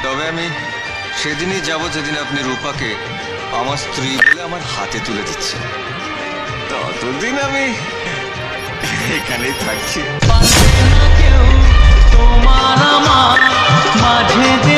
তবে আমি সেদিনই যাব যেদিন আপনি রূপাকে আমার স্ত্রী বলে আমার হাতে তুলে দিচ্ছেন। ততদিন আমি এখানেই থাকছি। তোমার আমার মাঝে